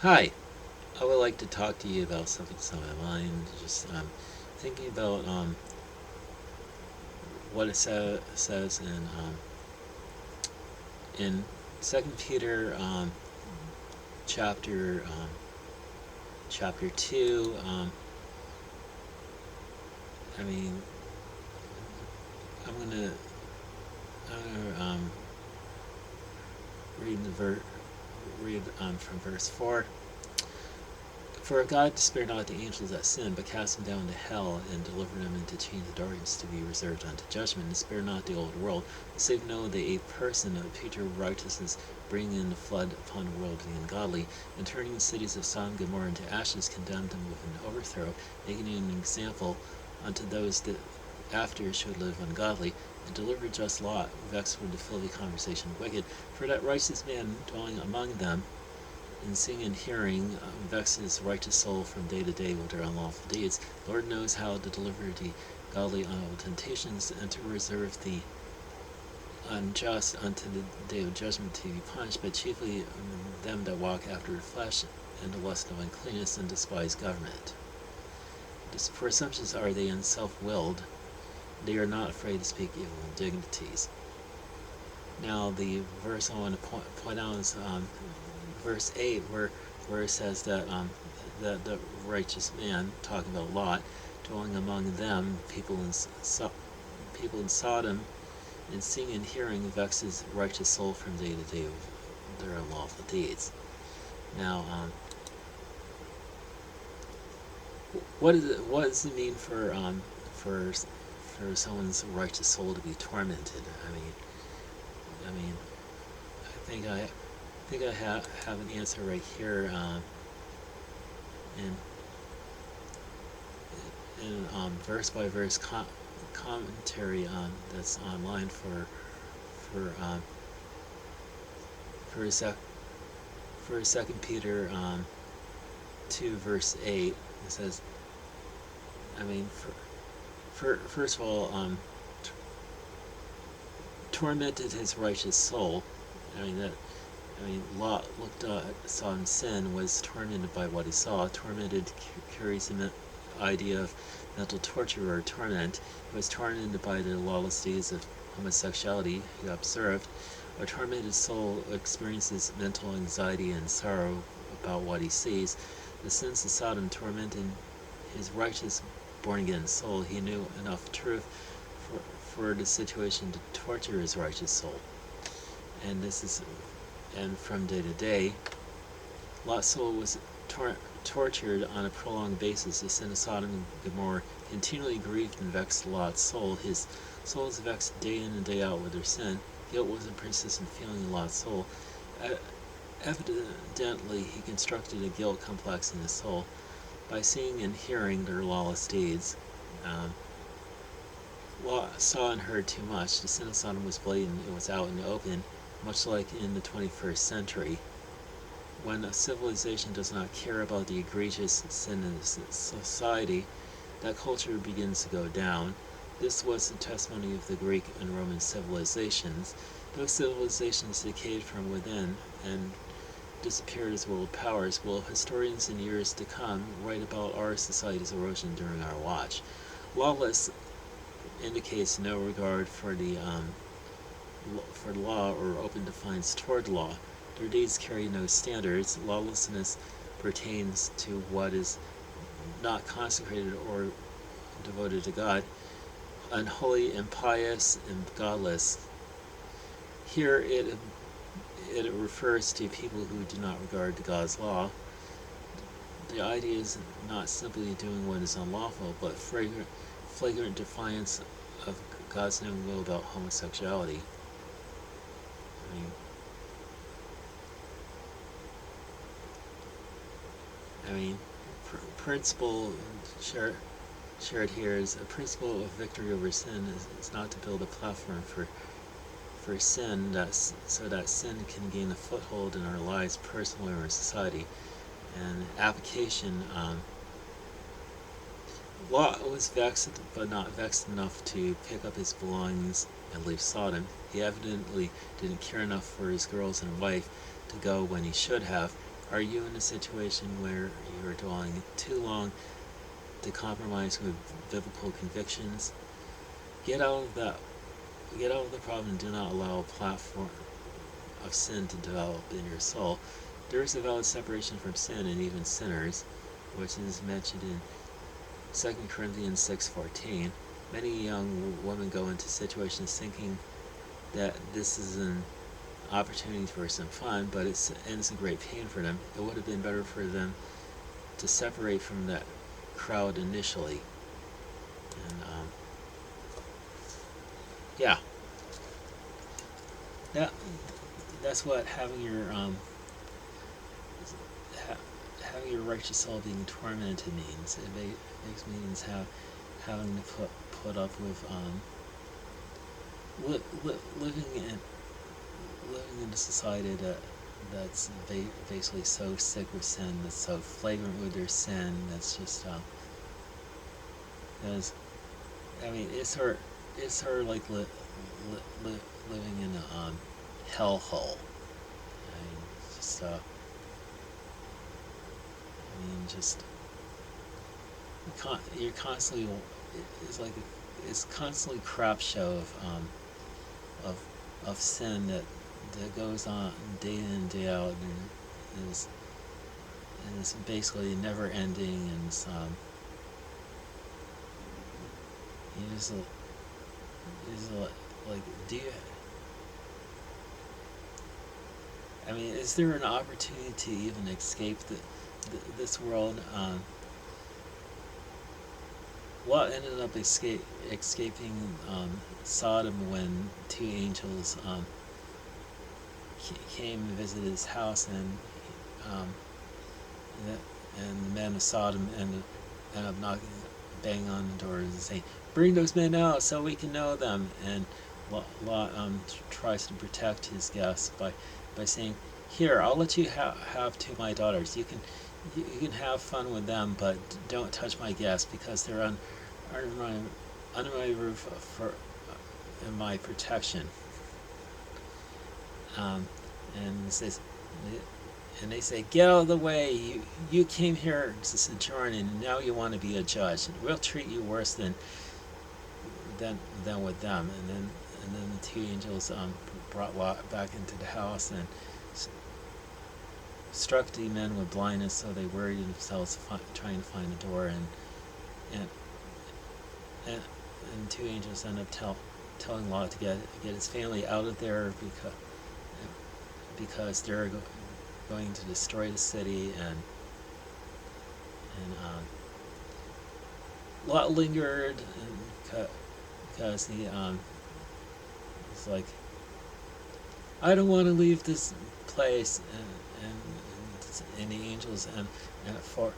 Hi, I would like to talk to you about something that's on my mind. Just thinking about what it says in Second Peter chapter chapter 2. I mean, I'm gonna read the read from verse 4. For God spared not the angels that sinned, but cast them down to hell, and delivered them into chains of darkness to be reserved unto judgment, and spared not the old world, save Noah the eighth person, a picture of righteousness, bringing in the flood upon the world of the ungodly, and turning the cities of Sodom and Gomorrah into ashes, condemned them with an overthrow, making an example unto those that after should live ungodly, and delivered just Lot, vexed with the filthy conversation of wicked. For that righteous man dwelling among them, in seeing and hearing, vex his righteous soul from day to day with their unlawful deeds. The Lord knows how to deliver the godly out of temptations, and to reserve the unjust unto the day of judgment to be punished, but chiefly them that walk after the flesh, and the lust of uncleanness, and despise government. For assumptions are they unself-willed, they are not afraid to speak evil indignities. Now, the verse I want to point out is verse 8, where it says that that the righteous man, talking about Lot, dwelling among them, people in Sodom, and seeing and hearing vexes righteous soul from day to day of their unlawful deeds. Now, what does it mean for someone's righteous soul to be tormented? I mean, I have an answer right here in verse by verse commentary that's online for um, for sec for Second Peter 2 verse 8. It says, I mean, first of all, tormented his righteous soul. I mean that. Lot looked saw him sin, was tormented by what he saw. Tormented carries the idea of mental torture or torment. He was tormented by the lawless deeds of homosexuality he observed. A tormented soul experiences mental anxiety and sorrow about what he sees. The sins of Sodom tormented his righteous born-again soul. He knew enough truth for the situation to torture his righteous soul. And from day to day, Lot's soul was tortured on a prolonged basis. The sin of Sodom and Gomorrah continually grieved and vexed Lot's soul. His soul was vexed day in and day out with their sin. Guilt was a persistent feeling in Lot's soul. Evidently, he constructed a guilt complex in his soul by seeing and hearing their lawless deeds. Lot saw and heard too much. The sin of Sodom was blatant. It was out in the open, much like in the 21st century. When a civilization does not care about the egregious sin in society, that culture begins to go down. This was the testimony of the Greek and Roman civilizations. Those civilizations decayed from within and disappeared as world powers. Will historians in years to come write about our society's erosion during our watch? Lawless indicates no regard for the law or open defiance toward law. Their deeds carry no standards. Lawlessness pertains to what is not consecrated or devoted to God, unholy, impious, and godless. Here it refers to people who do not regard God's law. The idea is not simply doing what is unlawful, but flagrant defiance of God's known will about homosexuality. Principle shared here is a principle of victory over sin is not to build a platform for sin so that sin can gain a foothold in our lives personally or in society. And application, Lot was vexed, but not vexed enough to pick up his belongings and leave Sodom. He evidently didn't care enough for his girls and wife to go when he should have. Are you in a situation where you are dwelling too long to compromise with biblical convictions? Get out of that. Get out of the problem and do not allow a platform of sin to develop in your soul. There is a valid separation from sin and even sinners, which is mentioned in 2 Corinthians 6:14. Many young women go into situations thinking that this is an opportunity for some fun, but it's a great pain for them. It would have been better for them to separate from that crowd initially. And yeah, that's what having your having your righteous soul being tormented means. It means having to put up with living in a society that's basically so sick with sin, that's so flagrant with their sin, that's just it's her like living in a hellhole. Just just you're constantly it's constantly crap show of sin that goes on day in and day out, and is basically never ending, and it's, you just like, do you? Is there an opportunity to even escape this world? What ended up escaping Sodom when two angels came and visited his house, and the men of Sodom ended up banging on the doors and saying, "Bring those men out so we can know them." And Lot tries to protect his guests by saying, "Here, I'll let you have two of my daughters. You can have fun with them, but don't touch my guests because they're under my roof for in my protection." And they say, "Get out of the way! You came here to sojourn, and now you want to be a judge. We'll treat you worse than with them." And then the two angels brought Lot back into the house and struck the men with blindness, so they worried themselves trying to find the door, and two angels end up telling Lot to get his family out of there because they're going to destroy the city, and Lot lingered because he was like, "I don't want to leave this place," and the angels and for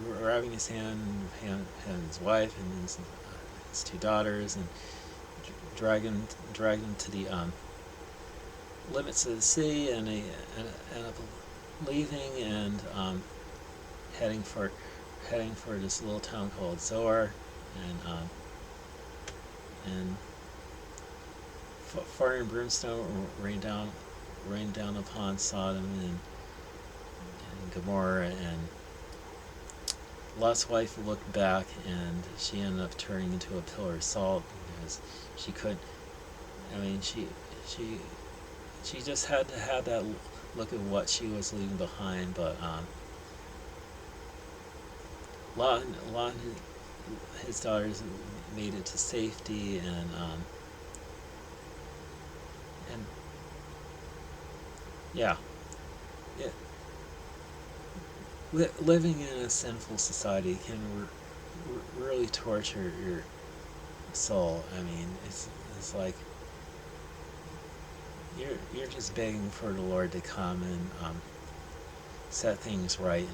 grabbing his hand his wife and his two daughters, and drag him to the limits of the city, and they end up leaving and heading for this little town called Zoar, and fire and brimstone rained down upon Sodom and Gomorrah, and Lot's wife looked back, and she ended up turning into a pillar of salt because she could. She just had to have that look at what she was leaving behind, but Lot and his daughters made it to safety, and yeah, living in a sinful society can really torture your soul. It's like you're just begging for the Lord to come and set things right,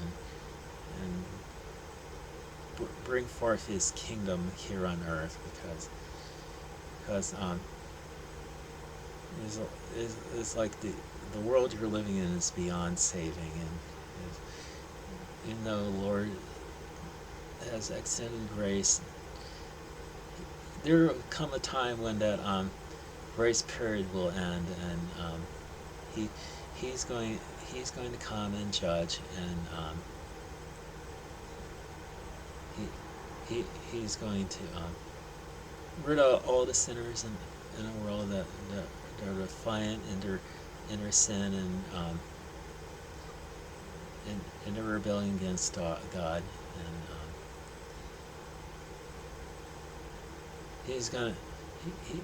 and bring forth His kingdom here on earth, because it's like the world you're living in is beyond saving, and even though the Lord has extended grace, there will come a time when that grace period will end, and he's going to come and judge, and he's going to rid out all the sinners in a world that are defiant in their sin, and in their rebellion against God, and he's gonna he,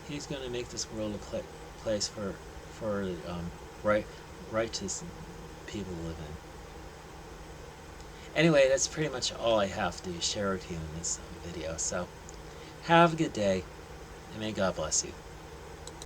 he's gonna make this world a place for right righteous people to live in. Anyway, that's pretty much all I have to share with you in this video. So have a good day, and may God bless you.